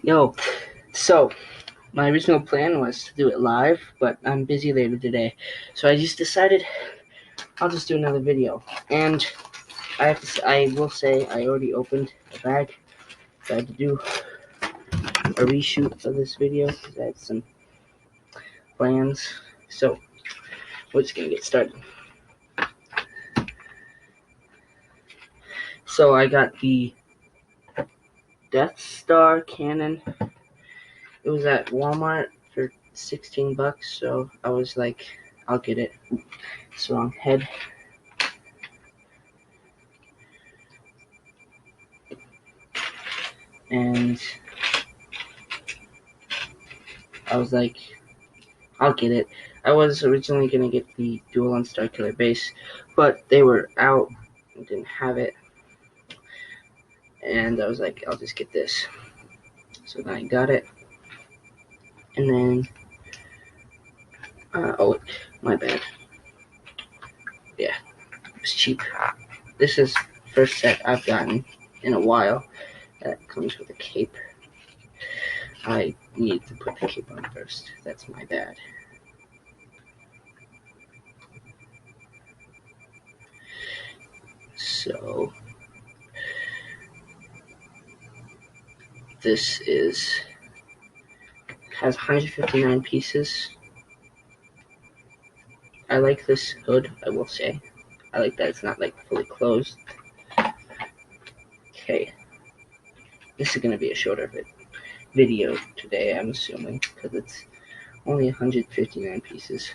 Yo, so my original plan was to do it live, but I'm busy later today, so I just decided I'll just do another video. And I will say I already opened the bag. So I had to do a reshoot of this video because I had some plans. So we're just gonna get started. So I got the Death Star cannon. It was at Walmart for $16, so I was like, I'll get it. It's the wrong head. And I was like, I'll get it. I was originally going to get the Dual Starkiller base, but they were out and didn't have it. And I was like, I'll just get this. So then I got it. And then, oh, my bad. Yeah, it was cheap. This is first set I've gotten in a while that comes with a cape. I need to put the cape on first. That's my bad. So this has 159 pieces. I like this hood, I will say. I like that it's not like fully closed. Okay, this is gonna be a shorter video today, I'm assuming, because it's only 159 pieces.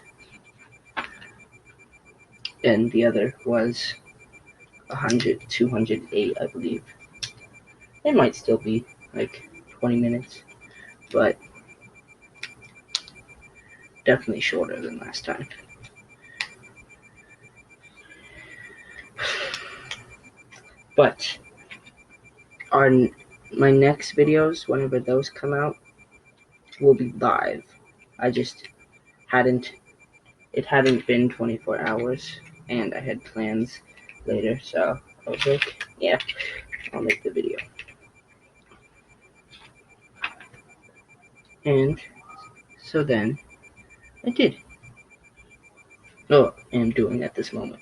And the other was 208, I believe. It might still be like 20 minutes, but definitely shorter than last time. But my next videos, whenever those come out, will be live. I just it hadn't been 24 hours, and I had plans later, so I was like, yeah, I'll make the video. And so then I did. Oh, I am doing at this moment.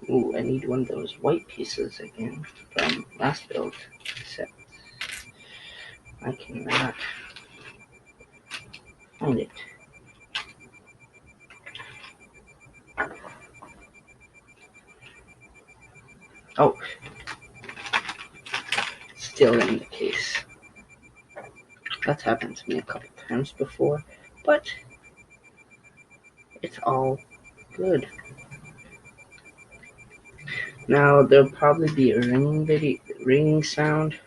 Ooh, I need one of those white pieces again from last build, except I cannot find it. Oh, still in the case. That's happened to me a couple times before, but it's all good. Now there'll probably be a ringing sound.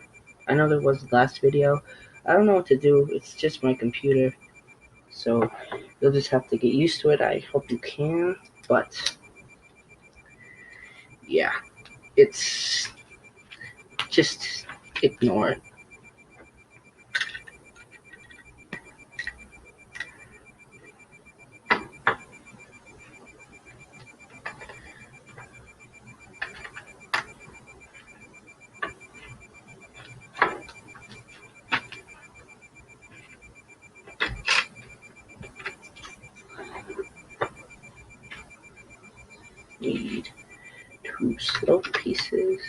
I know there was the last video. I don't know what to do. It's just my computer, so you'll just have to get used to it. I hope you can, but yeah, it's just ignore it. Need 2 slope pieces.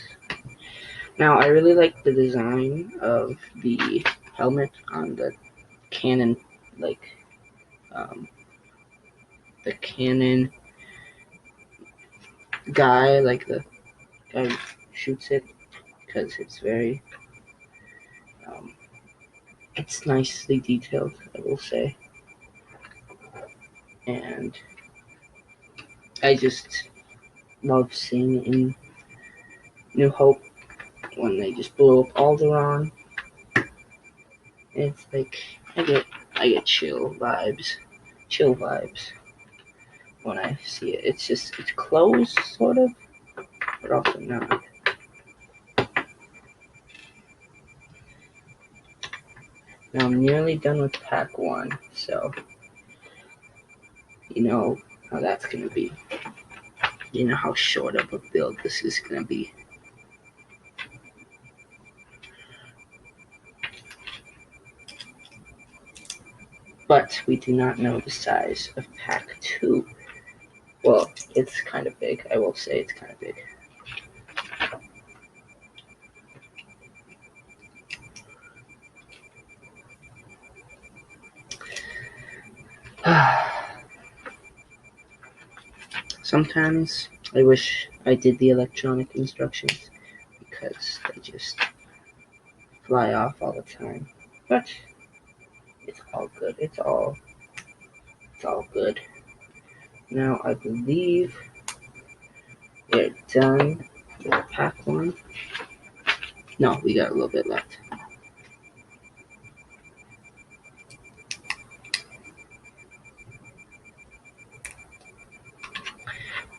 Now I really like the design of the helmet on the cannon, like the cannon guy, like the guy who shoots it, because it's very it's nicely detailed, I will say. And I just love seeing in New Hope when they just blew up Alderaan It's like I get chill vibes when I see it. It's closed sort of, but also not. Now I'm nearly done with pack 1, so you know how that's gonna be. You know how short of a build this is gonna be. But we do not know the size of pack 2. Well, it's kind of big. I will say it's kind of big. Sometimes I wish I did the electronic instructions because they just fly off all the time. But it's all good. It's all good. Now I believe we're done with pack 1. No, we got a little bit left.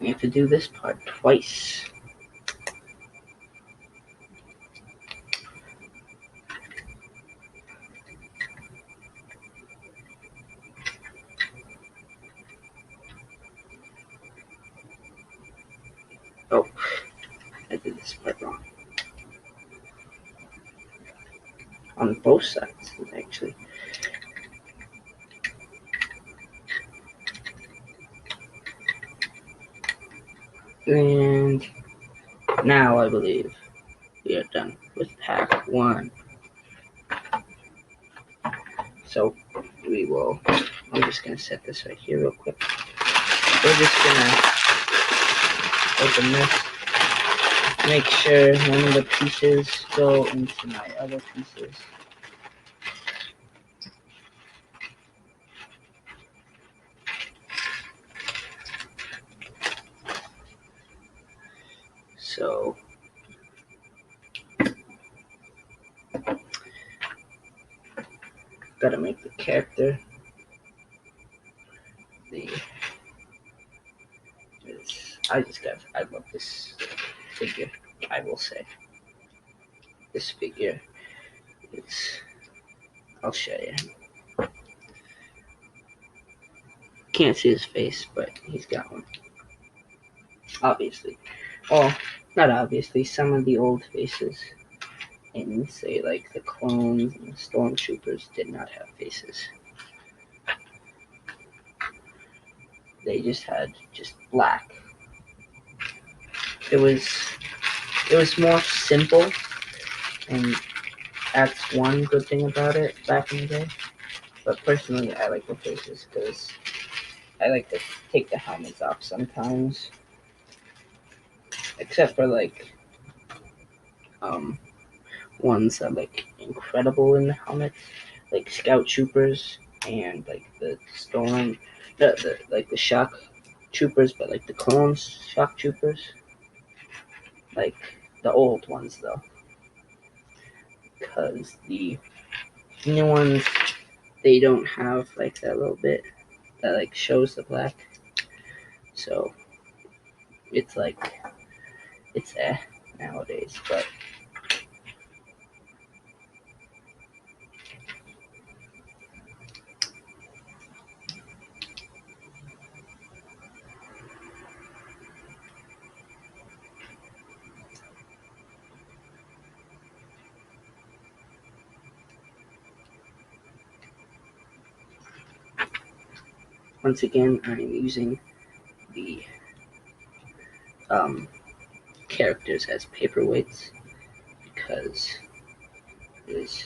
We have to do this part twice. Oh, I did this part wrong. On both sides, actually. And now I believe we are done with pack 1. So we will, I'm just going to set this right here real quick. We're just going to open this, make sure none of the pieces go into my other pieces. So gotta make the character I love this figure. I will say this figure is, I'll show you. Can't see his face, but he's got one. Obviously. Well, not obviously, some of the old faces in, say, like the clones and the stormtroopers did not have faces. They just had black. It was more simple, and that's one good thing about it back in the day. But personally, I like the faces because I like to take the helmets off sometimes, except for like ones that like incredible in the helmets, like scout troopers and like the shock troopers, but like the clones shock troopers, like the old ones though, because the new ones, they don't have like that little bit that like shows the black, so it's like it's nowadays, but once again I'm using the characters as paperweights because there's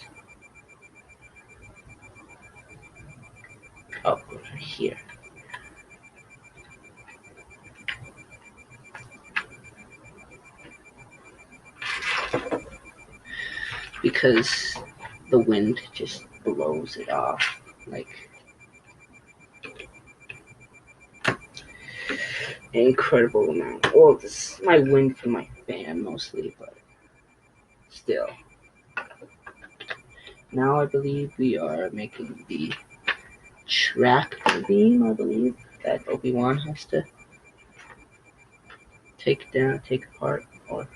over here. Because the wind just blows it off like an incredible amount. Well, this is my wind from my fan mostly, but still. now I believe we are making the tractor beam, I believe, that Obi-Wan has to take apart, or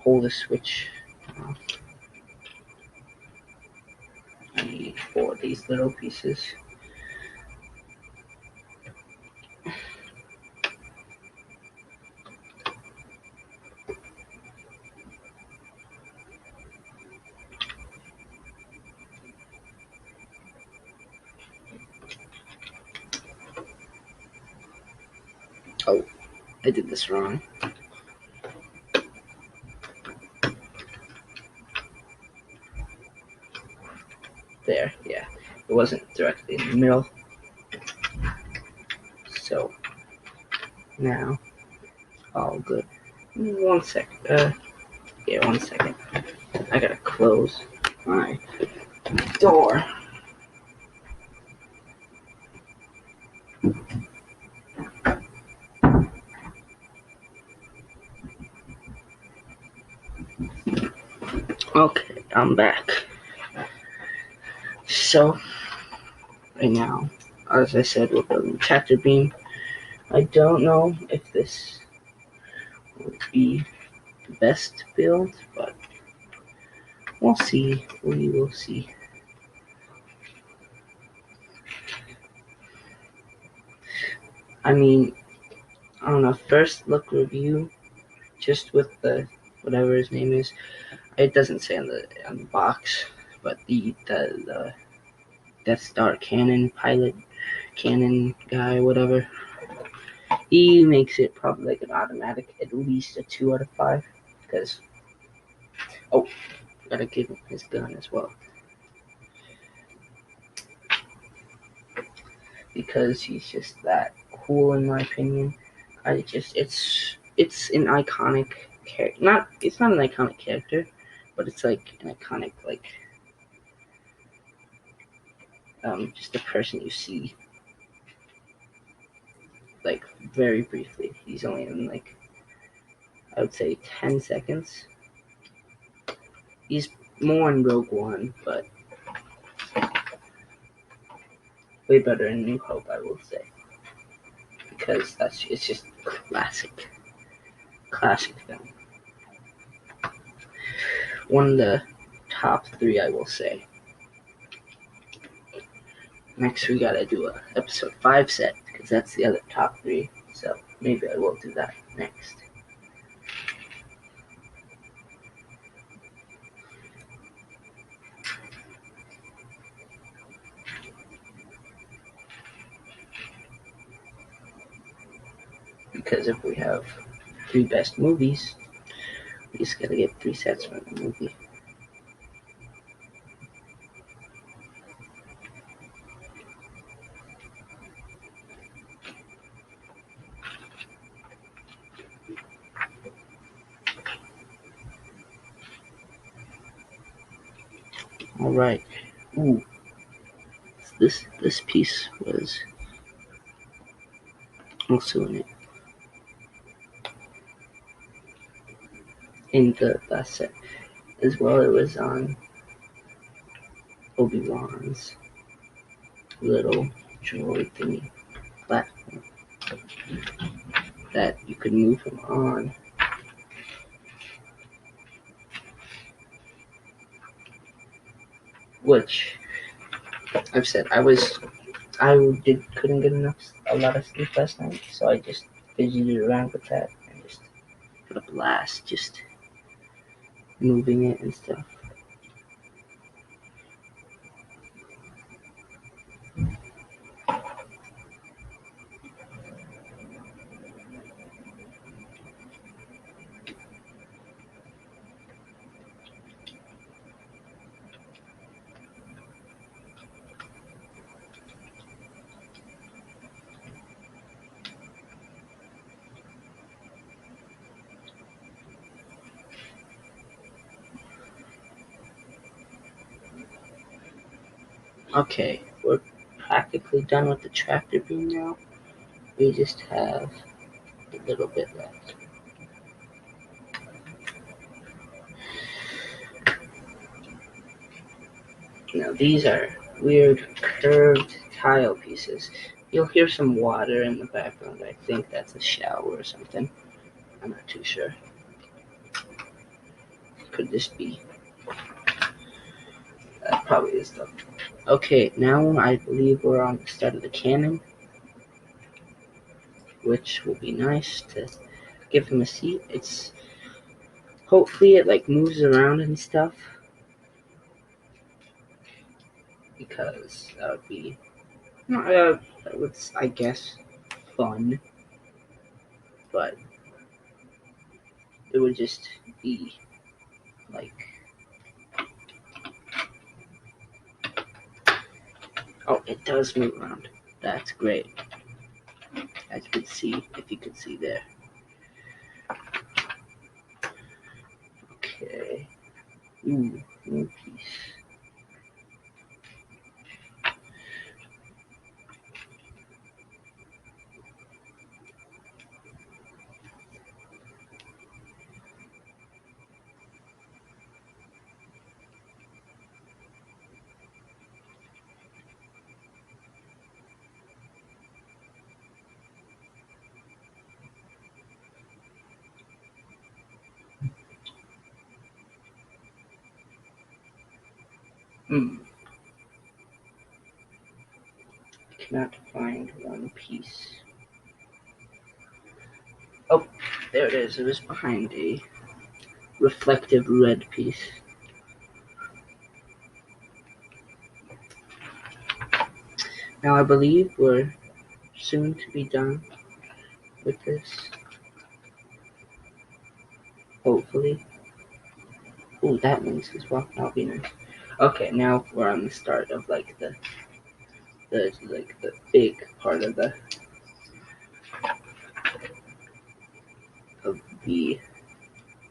pull the switch off. I need 4 of these little pieces. Oh, I did this wrong. There, yeah. It wasn't directly in the middle. So, now, all good. 1 sec. Yeah, 1 second. I gotta close my door. Okay, I'm back. So, right now, as I said, we're building a tractor beam. I don't know if this would be the best build, but we'll see. We will see. I mean, on a first look review, just with the whatever his name is, it doesn't say on the box, but the Death Star pilot cannon guy, whatever, he makes it probably like an automatic, at least a 2 out of 5, because gotta give him his gun as well, because he's just that cool in my opinion. It's an iconic character. It's not an iconic character, but it's like an iconic, like, just a person you see like very briefly. He's only in, like, I would say 10 seconds. He's more in Rogue One, but way better in New Hope, I will say, because it's just classic film. One of the top 3, I will say. Next, we gotta do a episode 5 set, because that's the other top 3. So maybe I will do that next. Because if we have 3 best movies, we just gotta get 3 sets from the movie. Alright. Ooh. This piece was also in the last set as well. It was on Obi-Wan's little droid thingy platform that you could move him on. Which I've said I couldn't get a lot of sleep last night, so I just fidgeted around with that and just put a blast, just moving it and stuff. Okay, we're practically done with the tractor beam now. We just have a little bit left. Now these are weird curved tile pieces. You'll hear some water in the background. I think that's a shower or something. I'm not too sure. Could this be? That probably is though. Okay, now I believe we're on the start of the cannon, which will be nice to give him a seat. It's hopefully it like moves around and stuff, because that would be that would, I guess, fun, but it would just be like, oh, it does move around. That's great. As you can see, if you can see there. Okay. Ooh, new piece. I cannot find one piece. Oh, there it is. It was behind a reflective red piece. Now I believe we're soon to be done with this. Hopefully. Ooh, that means as well. That'll be nice. Okay, now we're on the start of like the big part of the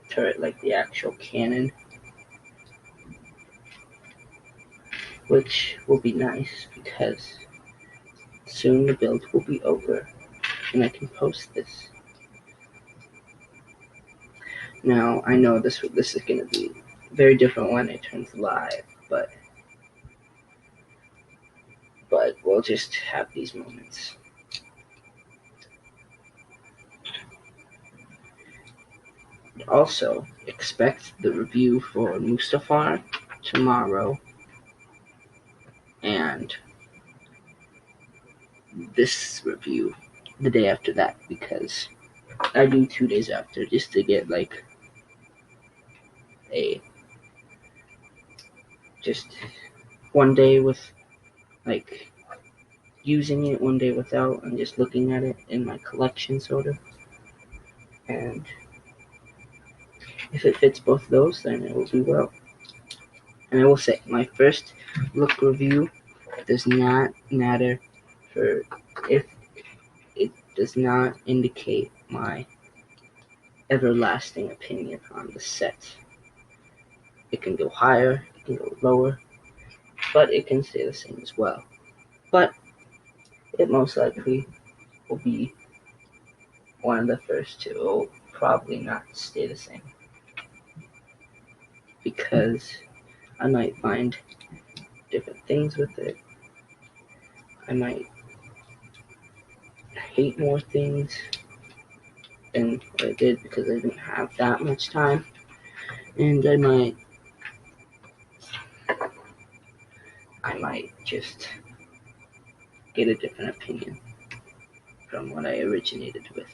turret, like the actual cannon, which will be nice because soon the build will be over and I can post this. Now I know this is gonna be very different when it turns live, but we'll just have these moments. Also, expect the review for Mustafar tomorrow, and this review the day after that, because I do 2 days after just to get like just one day with like using it, one day without, and just looking at it in my collection sort of. And if it fits both of those, then it will do well. And I will say, my first look review does not matter for if it does not indicate my everlasting opinion on the set. It can go higher, it can go lower, but it can stay the same as well. But it most likely will be one of the first two. It will probably not stay the same, because I might find different things with it. I might hate more things than what I did because I didn't have that much time. And I might just get a different opinion from what I originated with.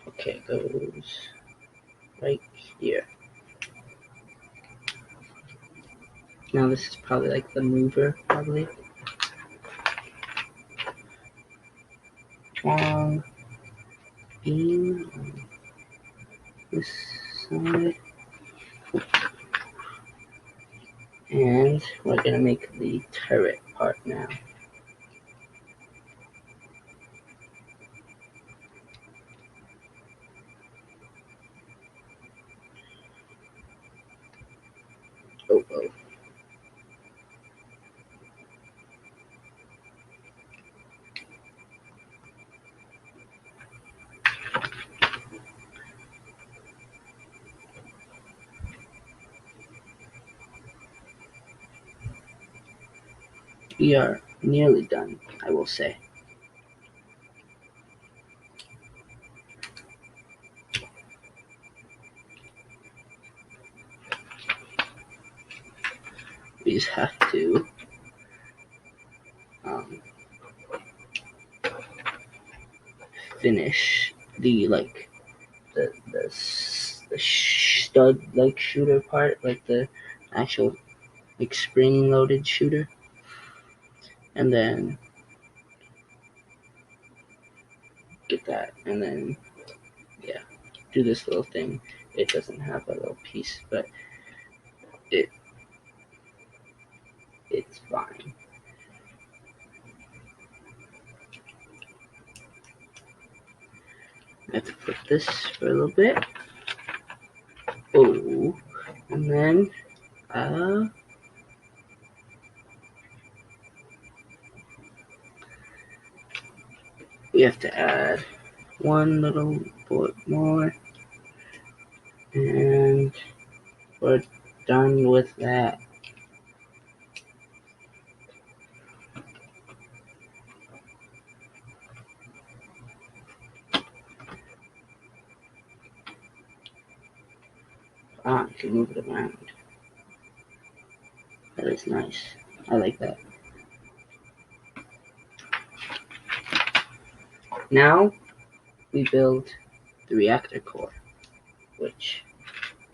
Okay, it goes right here. Now this is probably like the mover, probably. Long beam on this side. And we're gonna make the turret part now. Oh. We are nearly done, I will say. We just have to finish the the stud like shooter part, like the actual like spring loaded shooter, and then get that, and then yeah, do this little thing. It doesn't have a little piece, but it's fine. I have to put this for a little bit. Oh, and then we have to add one little bit more, and we're done with that. I can move it around. That is nice. I like that. Now we build the reactor core,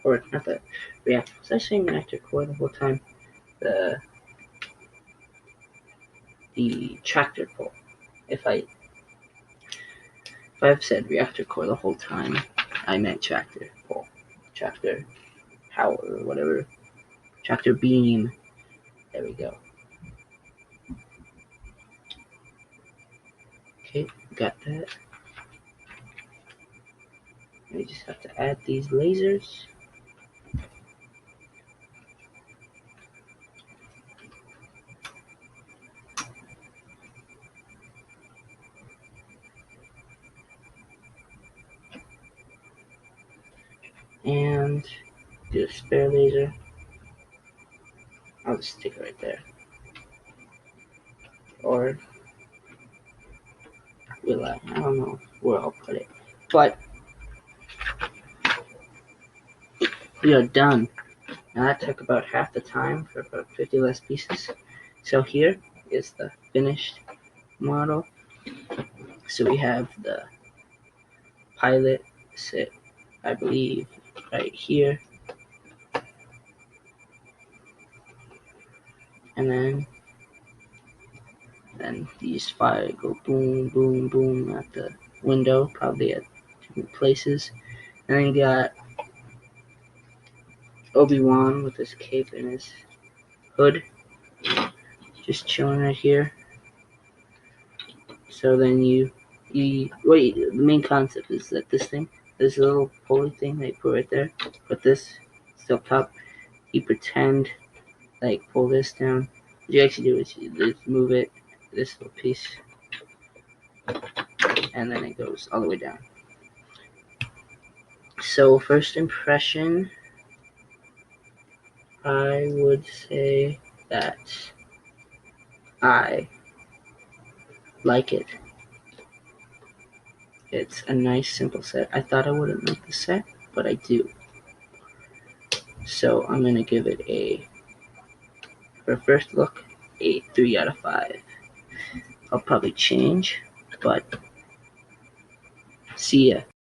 or not the reactor. Was I saying reactor core the whole time? The tractor pole. If I've said reactor core the whole time, I meant tractor pole, tractor power, or whatever, tractor beam. There we go. Okay, got that. We just have to add these lasers. And do a spare laser. I'll just stick it right there. Or will I? I don't know where I'll put it. But we are done. Now that took about half the time for about 50 less pieces. So here is the finished model. So we have the pilot sit, I believe, right here. And then these fire go boom, boom, boom at the window, probably at different places. And then you got Obi-Wan with his cape and his hood, just chilling right here. So then the main concept is that this little pulley thing they put right there, put this still top, you pretend like pull this down. What you actually do is you just move it, this little piece, and then it goes all the way down. So first impression, I would say that I like it. It's a nice simple set. I thought I wouldn't like the set, but I do. So I'm gonna give it for first look, a 3 out of 5. I'll probably change, but see ya.